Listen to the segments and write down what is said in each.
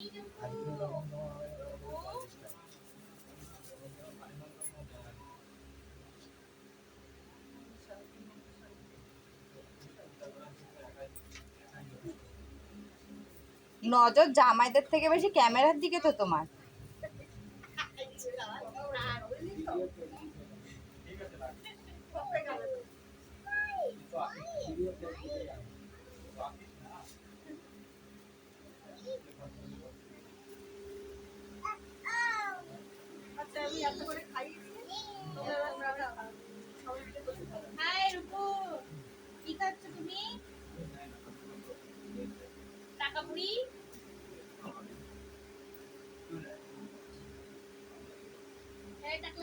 নজর জামাইদের থেকে বেশি ক্যামেরার দিকে তো তোমার।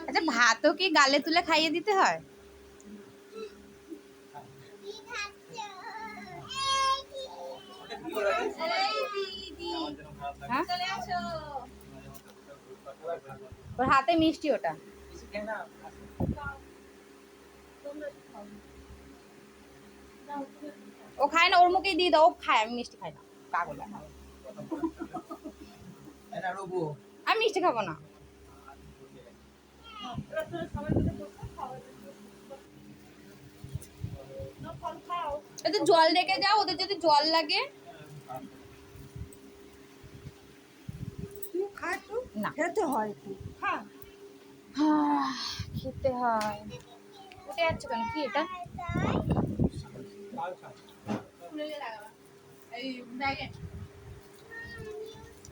আচ্ছা, ভাতও কি গালে তুলে খাইয়ে দিতে হয়? ওর হাতে মিষ্টি, ওটা ও খায় না, ওর মুখেই দিয়ে দাও। ও খায়, আমি মিষ্টি খাই না। পাগল। আমি মিষ্টি খাবো না। এতে জল রেখে যাও, ওদের যদি জল লাগে। না, খেতে হয়। খেতে হয়। উঠে যাচ্ছে কেন? কি এটা?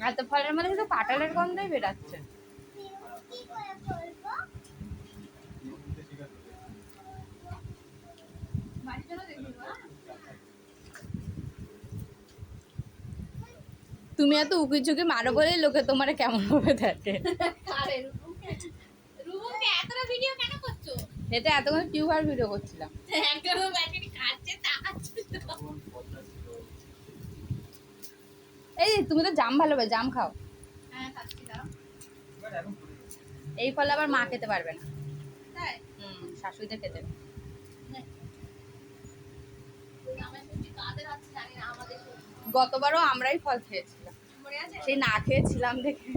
এত ফলের মধ্যে শুধু কাঁঠালের গন্ধই বেরাচ্ছে। তুমি এত উকি ঝুঁকি মারো বলেই লোকে তোমার কেমন ভাবে দেখে। এটা এতক্ষণ টিউবার ভিডিও করছিলাম। এই তুমি তো জাম ভালোবাসো, জাম খাও। এই ফল আবার মা খেতে পারবে না। শাশুড়িদের খেতে। গতবারও আমরাই ফল খেয়েছিলাম, সেই না খেয়েছিলাম দেখে।